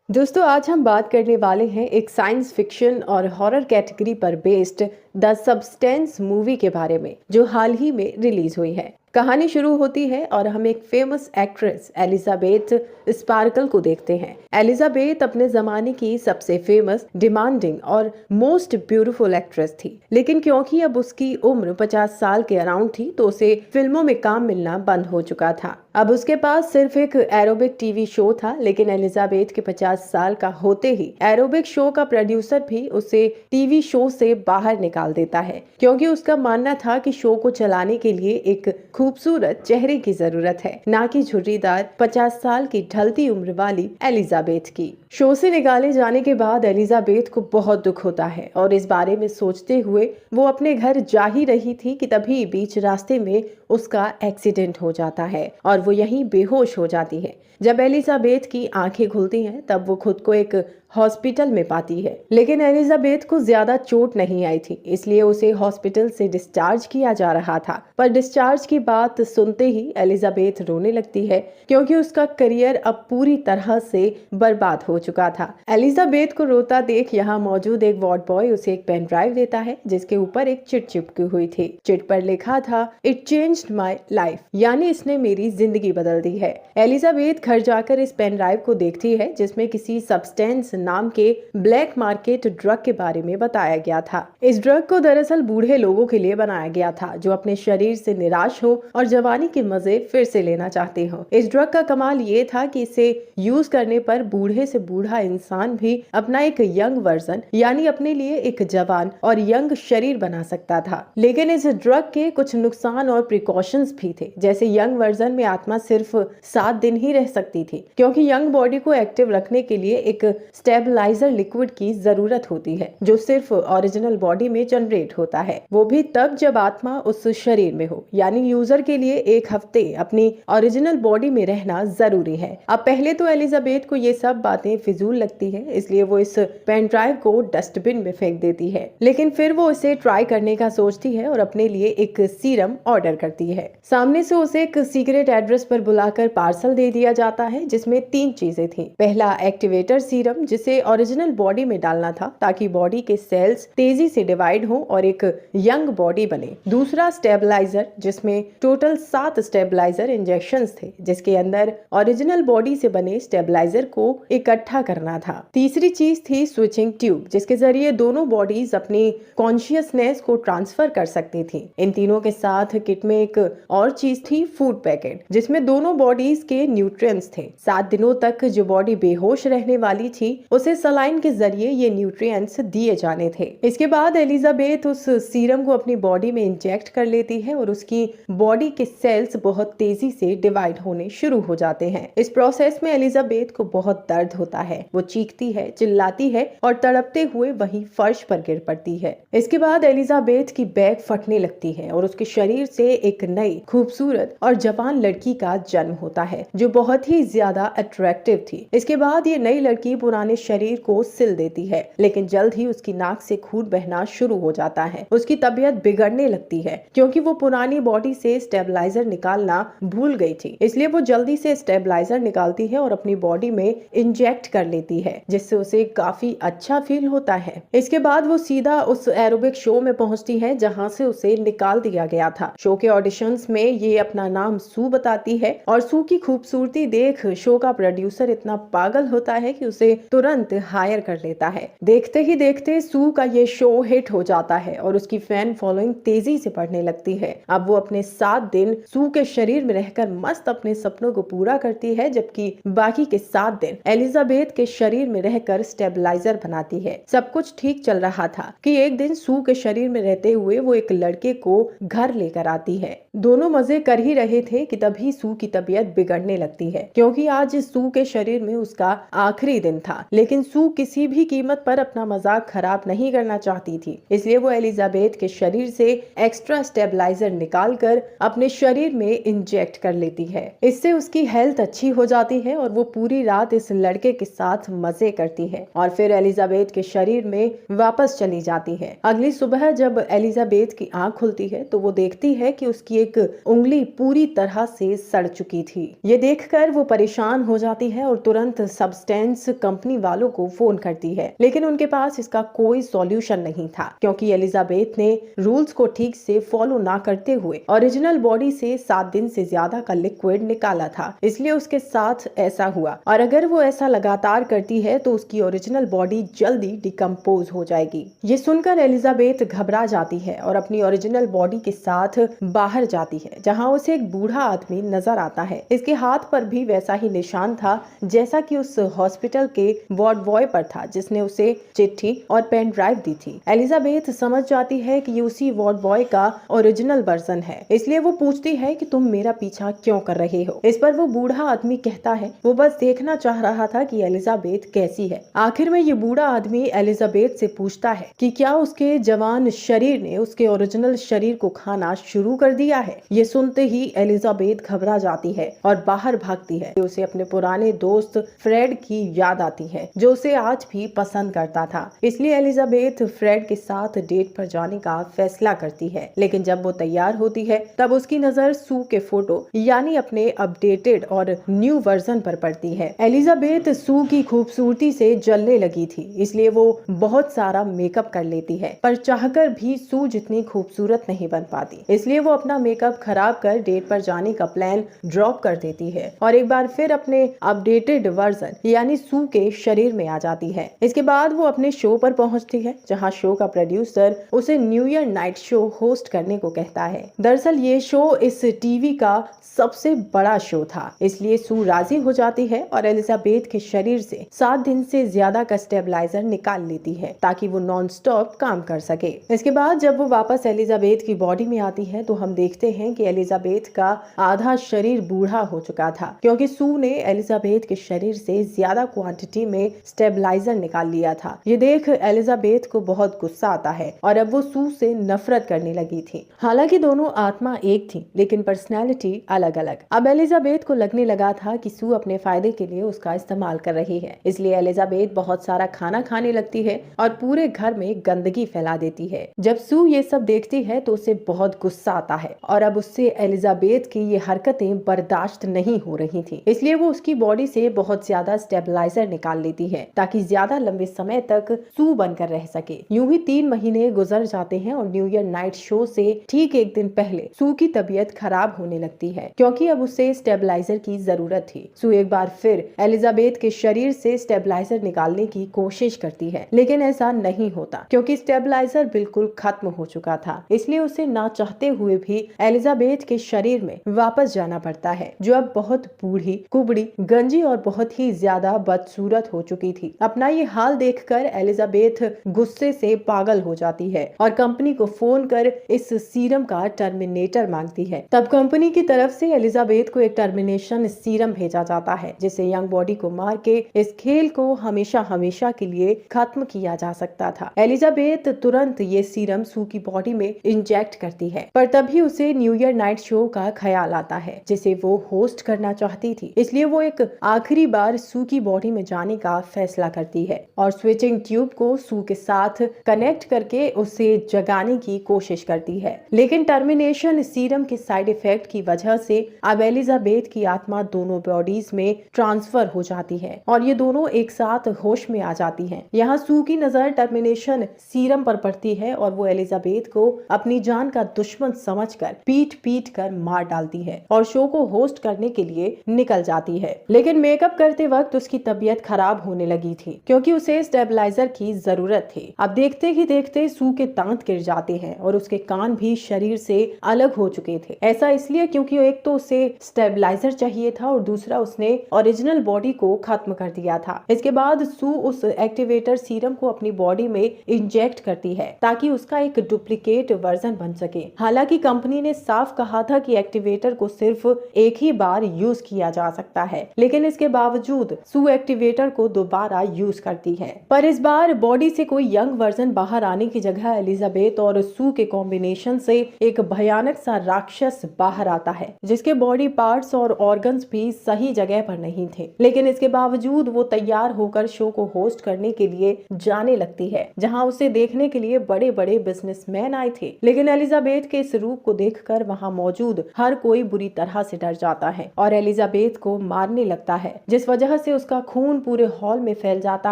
दोस्तों आज हम बात करने वाले हैं एक साइंस फिक्शन और हॉरर कैटेगरी पर बेस्ड द सब्सटेंस मूवी के बारे में जो हाल ही में रिलीज हुई है। कहानी शुरू होती है और हम एक फेमस एक्ट्रेस एलिजाबेथ स्पार्कल को देखते हैं। एलिजाबेथ अपने जमाने की सबसे फेमस, डिमांडिंग और मोस्ट ब्यूटीफुल एक्ट्रेस थी, लेकिन क्योंकि अब उसकी उम्र 50 साल के अराउंड थी तो उसे फिल्मों में काम मिलना बंद हो चुका था। अब उसके पास सिर्फ एक एरोबिक टीवी शो था, लेकिन एलिजाबेथ के 50 साल का होते ही एरोबिक शो का प्रोड्यूसर भी उसे टीवी शो से बाहर निकाल देता है, क्योंकि उसका मानना था कि शो को चलाने के लिए एक खूबसूरत चेहरे की जरूरत है, ना कि झुर्रीदार 50 साल की ढलती उम्र वाली एलिजाबेथ की। शो से निकाले जाने के बाद एलिजाबेथ को बहुत दुख होता है और इस बारे में सोचते हुए वो अपने घर जा ही रही थी कि तभी बीच रास्ते में उसका एक्सीडेंट हो जाता है और वो यहीं बेहोश हो जाती है। जब एलिजाबेथ की आंखें खुलती हैं तब वो खुद को एक हॉस्पिटल में पाती है, लेकिन एलिजाबेथ को ज्यादा चोट नहीं आई थी, इसलिए उसे हॉस्पिटल से डिस्चार्ज किया जा रहा था। पर डिस्चार्ज की बात सुनते ही एलिजाबेथ रोने लगती है, क्योंकि उसका करियर अब पूरी तरह से बर्बाद हो चुका था। एलिजाबेथ को रोता देख यहाँ मौजूद एक वार्ड बॉय उसे एक पेन ड्राइव देता है, जिसके ऊपर एक चिट चिपकी हुई थी। चिट पर लिखा था, इट चेंज्ड माई लाइफ, यानी इसने मेरी जिंदगी बदल दी है। एलिजाबेथ घर जाकर इस पेन ड्राइव को देखती है, जिसमें किसी सब्सटेंस नाम के ब्लैक मार्केट ड्रग के बारे में बताया गया था। इस ड्रग को दरअसल बूढ़े लोगों के लिए बनाया गया था जो अपने शरीर से निराश हो और जवानी के मजे फिर से लेना चाहते हो। इस ड्रग का कमाल ये था कि इसे यूज करने पर बूढ़े से बूढ़ा इंसान भी अपना एक यंग वर्जन, यानी अपने लिए एक जवान और यंग शरीर बना सकता था। लेकिन इस ड्रग के कुछ नुकसान और प्रिकॉशंस भी थे, जैसे यंग वर्जन में आत्मा सिर्फ 7 दिन ही रह सकती थी, क्योंकि यंग बॉडी को एक्टिव रखने के लिए एक स्टेबलाइजर लिक्विड की जरूरत होती है जो सिर्फ ओरिजिनल बॉडी में जनरेट होता है, वो भी तब जब आत्मा उस शरीर में हो। यानी यूजर के लिए 1 हफ्ते अपनी ओरिजिनल बॉडी में रहना जरूरी है। अब पहले तो एलिजाबेथ को ये सब बातें फिजूल लगती है, इसलिए वो इस पेन ड्राइव को डस्टबिन में फेंक देती है, लेकिन फिर वो इसे ट्राई करने का सोचती है और अपने लिए एक सीरम ऑर्डर करती है। सामने से उसे एक सीक्रेट एड्रेस पर बुलाकर पार्सल दे दिया जाता है, जिसमें 3 चीजें थी। पहला, एक्टिवेटर सीरम, जिसे ओरिजिनल बॉडी में डालना था ताकि बॉडी के सेल्स तेजी से डिवाइड हो और एक यंग बॉडी बने। दूसरा, स्टेबलाइजर, जिसमें टोटल 7 स्टेबलाइजर इंजेक्शंस थे, जिसके अंदर ओरिजिनल बॉडी से बने स्टेबलाइजर को इकट्ठा करना था। तीसरी चीज थी स्विचिंग ट्यूब, जिसके जरिए दोनों बॉडीज अपनी कॉन्शियसनेस को ट्रांसफर कर सकती थी। इन तीनों के साथ किट में एक और चीज थी, फूड पैकेट, जिसमें दोनों बॉडीज के न्यूट्रिएंट्स थे। 7 दिनों तक जो बॉडी बेहोश रहने वाली थी उसे सलाइन के जरिए ये न्यूट्रिएंट्स दिए जाने थे। इसके बाद एलिजाबेथ उस सीरम को अपनी बॉडी में इंजेक्ट कर लेती है और उसकी बॉडी के सेल्स बहुत तेजी से डिवाइड होने शुरू हो जाते हैं। इस प्रोसेस में एलिजाबेथ को बहुत दर्द होता है, वो चीखती है, चिल्लाती है और तड़पते हुए वहीं फर्श पर गिर पड़ती है। इसके बाद एलिजाबेथ की बैक फटने लगती है और उसके शरीर से एक नई, खूबसूरत और जवान लड़की का जन्म होता है जो बहुत ही ज्यादा अट्रैक्टिव थी। इसके बाद ये नई लड़की पुराने शरीर को सिल देती है, लेकिन जल्द ही उसकी नाक से खून बहना शुरू हो जाता है। उसकी तबीयत बिगड़ने लगती है, क्योंकि वो पुरानी बॉडी से स्टेबलाइजर निकालना भूल गई थी। इसलिए वो जल्दी से स्टेबलाइजर निकालती है और अपनी बॉडी में इंजेक्ट कर लेती है, जिससे उसे काफी अच्छा फील होता है। इसके बाद वो सीधा उस एरोबिक शो में पहुंचती है जहां से उसे निकाल दिया गया था। शो के ऑडिशंस में ये अपना नाम सू बताती है और सू की खूबसूरती देख शो का प्रोड्यूसर इतना पागल होता है कि उसे तुरंत हायर कर लेता है। देखते ही देखते सू का ये शो हिट हो जाता है और उसकी फैन फॉलोइंग तेजी से बढ़ने लगती है। अब वो अपने 7 दिन सू के शरीर में रहकर मस्त अपने सपनों को पूरा करती है, जबकि बाकी के 7 दिन एलिजाबेथ के शरीर में रहकर स्टेबलाइजर बनाती है। सब कुछ ठीक चल रहा था कि एक दिन सू के शरीर में रहते हुए वो एक लड़के को घर लेकर आती है। दोनों मजे कर ही रहे थे कि तभी सू की तबीयत बिगड़ने लगती है, क्योंकि आज सू के शरीर में उसका आखिरी दिन था। लेकिन सू किसी भी कीमत पर अपना मजाक खराब नहीं करना चाहती थी, इसलिए वो एलिजाबेथ के शरीर से एक्स्ट्रा स्टेबलाइजर निकालकर अपने शरीर में इंजेक्ट कर लेती है। इससे उसकी हेल्थ अच्छी हो जाती है और वो पूरी रात इस लड़के के साथ मजे करती है और फिर एलिजाबेथ के शरीर में वापस चली जाती है। अगली सुबह जब एलिजाबेथ की आंख खुलती है तो वो देखती है कि उसकी एक उंगली पूरी तरह से सड़ चुकी थी। ये देखकर वो परेशान हो जाती है और तुरंत सब्सटेंस कंपनी वालों को फोन करती है, लेकिन उनके पास इसका कोई सॉल्यूशन नहीं था, क्योंकि एलिजाबेथ ने रूल्स को ठीक से फॉलो ना करते हुए ओरिजिनल बॉडी से 7 दिन से ज्यादा का लिक्विड निकाला था। इसलिए उसके साथ ऐसा हुआ, और अगर वो ऐसा लगातार करती है तो उसकी ओरिजिनल बॉडी जल्दी डिकम्पोज हो जाएगी। ये सुनकर एलिजाबेथ घबरा जाती है और अपनी ओरिजिनल बॉडी के साथ बाहर जाती है, जहां उसे एक बूढ़ा आदमी नजर आता है। इसके हाथ पर भी वैसा ही निशान था जैसा कि उस हॉस्पिटल के वार्ड बॉय पर था जिसने उसे चिट्ठी और पेन ड्राइव दी थी। एलिजाबेथ समझ जाती है कि ये उसी वार्ड बॉय का ओरिजिनल वर्जन है, इसलिए वो पूछती है कि तुम मेरा पीछा क्यों कर रहे हो। इस पर वो बूढ़ा आदमी कहता है वो बस देखना चाह रहा था कि एलिजाबेथ कैसी है। आखिर में ये बूढ़ा आदमी एलिजाबेथ से पूछता है कि क्या उसके जवान शरीर ने उसके ओरिजिनल शरीर को खाना शुरू कर दिया है। ये सुनते ही एलिजाबेथ घबरा जाती है और बाहर भागती है। उसे अपने पुराने दोस्त फ्रेड की याद आती है, जो उसे आज भी पसंद करता था। इसलिए एलिजाबेथ फ्रेड के साथ डेट पर जाने का फैसला करती है, लेकिन जब वो तैयार होती है तब उसकी नजर सू के फोटो यानी अपने अपडेटेड और न्यू वर्जन पर पड़ती है। एलिजाबेथ सू की खूबसूरती से जलने लगी थी, इसलिए वो बहुत सारा मेकअप कर लेती है, पर चाहकर भी सू जितनी खूबसूरत नहीं बन पाती। इसलिए वो अपना मेकअप खराब कर डेट पर जाने का प्लान ड्रॉप कर देती है और एक बार फिर अपने अपडेटेड वर्जन यानी सू के शरीर में आ जाती है। इसके बाद वो अपने शो पर पहुंचती है, जहां शो का प्रोड्यूसर उसे new year night show host करने को कहता है। दरअसल ये शो इस टीवी का सबसे बड़ा शो था, इसलिए सू राजी हो जाती है और एलिजाबेथ के शरीर से 7 दिन से ज्यादा का स्टेबलाइजर निकाल लेती है ताकि वो नॉन स्टॉप काम कर सके। इसके बाद जब वो वापस एलिजाबेथ की बॉडी में आती है तो हम देखते हैं कि एलिजाबेथ का आधा शरीर बूढ़ा हो चुका था, क्योंकि सू ने एलिजाबेथ के शरीर से ज्यादा क्वांटिटी में स्टेबलाइजर निकाल लिया था। ये देख एलिजाबेथ को बहुत गुस्सा आता है और अब वो सू से नफरत करने लगी थी। हालांकि दोनों आत्मा एक थी, लेकिन पर्सनैलिटी अलग अलग। अब एलिजाबेथ को लगने लगा था कि सू अपने फायदे के लिए उसका इस्तेमाल कर रही है, इसलिए एलिजाबेथ बहुत सारा खाना खाने लगती है और पूरे घर में गंदगी फैला देती है। जब सू ये सब देखती है तो उसे बहुत गुस्सा आता है और अब उससे एलिजाबेथ की ये हरकतें बर्दाश्त नहीं हो रही थी, इसलिए वो उसकी बॉडी से बहुत ज्यादा स्टेबलाइजर निकाल लेती है ताकि ज्यादा लंबे समय तक सू बनकर रह सके। यूं ही 3 महीने गुजर जाते हैं और न्यू ईयर नाइट शो से ठीक एक दिन पहले सू की तबीयत खराब होने लगती है, क्योंकि अब उसे स्टेबलाइजर की जरूरत थी। सू एक बार फिर एलिजाबेथ के शरीर से स्टेबलाइजर निकालने की कोशिश करती है, लेकिन ऐसा नहीं होता क्योंकि स्टेबलाइजर बिल्कुल खत्म हो चुका था। इसलिए उसे ना चाहते हुए भी एलिजाबेथ के शरीर में वापस जाना पड़ता है, जो अब बहुत बूढ़ी, कुबड़ी, गंजी और बहुत ही ज्यादा बदसूरत हो चुकी थी। अपना ये हाल देखकर एलिजाबेथ गुस्से से पागल हो जाती है और कंपनी को फोन कर इस सीरम का टर्मिनेटर मांगती है। तब कंपनी की तरफ से एलिजाबेथ को एक टर्मिनेशन सीरम भेजा जाता है, जिसे यंग बॉडी को मार के इस खेल को हमेशा हमेशा के लिए खत्म किया जा सकता था। एलिजाबेथ तुरंत ये सीरम सू की बॉडी में इंजेक्ट करती है, पर तभी उसे न्यू ईयर नाइट शो का ख्याल आता है जिसे वो होस्ट करना चाहती थी। इसलिए वो एक आखिरी बार सू की बॉडी में जाने का फैसला करती है और स्विचिंग ट्यूब को सू के साथ कनेक्ट करके उसे जगाने की कोशिश करती है, लेकिन टर्मिनेशन सीरम के साइड इफेक्ट की वजह से अब एलिजाबेथ की आत्मा दोनों बॉडीज में ट्रांसफर हो जाती है और ये दोनों एक साथ होश में आ जाती हैं। यहाँ सू की नजर टर्मिनेशन सीरम पर पड़ती है और वो एलिजाबेथ को अपनी जान का दुश्मन समझकर पीट पीट कर मार डालती है और शो को होस्ट करने के लिए निकल जाती है। लेकिन मेकअप करते वक्त उसकी तबीयत खराब होने लगी थी, क्योंकि उसे स्टेबलाइजर की जरूरत थी। अब देखते ही देखते सू के दांत गिर जाते हैं और उसके कान भी शरीर से अलग हो चुके थे। ऐसा इसलिए क्योंकि एक तो उसे स्टेबलाइजर चाहिए था और दूसरा उसने ओरिजिनल बॉडी को खत्म कर दिया था। इसके बाद सू उस एक्टिवेटर सीरम को अपनी बॉडी में इंजेक्ट करती है ताकि उसका एक डुप्लीकेट वर्जन बन सके। हालांकि कंपनी ने साफ कहा था कि एक्टिवेटर को सिर्फ एक ही बार यूज किया जा सकता है, लेकिन इसके बावजूद सू एक्टिवेटर को दोबारा यूज करती है। पर इस बार बॉडी से कोई यंग वर्जन बाहर आने की जगह एलिजाबेथ और सू के कॉम्बिनेशन से एक भयानक सा राक्षस बाहर आता है, जिसके बॉडी पार्ट्स और ऑर्गन्स भी सही जगह पर नहीं थे। लेकिन इसके बावजूद वो तैयार होकर शो को होस्ट करने के लिए जाने लगती है, जहां उसे देखने के लिए बड़े बड़े बिजनेसमैन आए थे। लेकिन एलिजाबेथ के इस रूप को देखकर वहाँ मौजूद हर कोई बुरी तरह से डर जाता है और एलिजाबेथ को मारने लगता है, जिस वजह से उसका खून पूरे हॉल में फैल जाता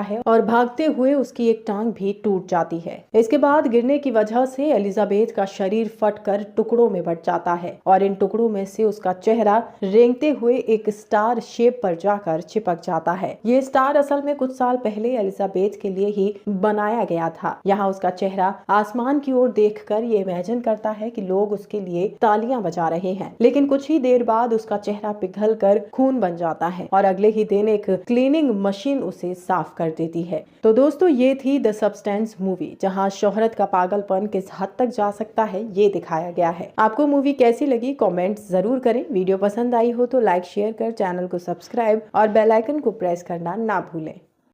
है और भागते हुए उसकी एक टांग भी टूट जाती है। इसके बाद गिरने की वजह से एलिजाबेथ का शरीर फटकर टुकड़ों में बट जाता है और इन टुकड़ों में से उसका चेहरा रेंगते हुए एक स्टार शेप पर जाकर चिपक जाता है। ये स्टार असल में कुछ साल पहले एलिजाबेथ के लिए ही बनाया गया था। यहाँ उसका चेहरा आसमान की ओर देखकर ये इमेजिन करता है कि लोग उसके लिए तालियां बजा रहे हैं, लेकिन कुछ ही देर बाद उसका चेहरा पिघलकर खून बन जाता है और अगले ही दिन एक क्लीनिंग मशीन उसे साफ कर देती है। तो दोस्तों, ये थी द सब्सटेंस मूवी, जहां शोहरत का पागलपन किस हद तक जा सकता है ये दिखाया गया है। आपको मूवी कैसी लगी कमेंट जरूर करें। वीडियो पसंद आई हो तो लाइक शेयर कर चैनल को सब्सक्राइब और बेल आइकन को प्रेस करना ना भूलें।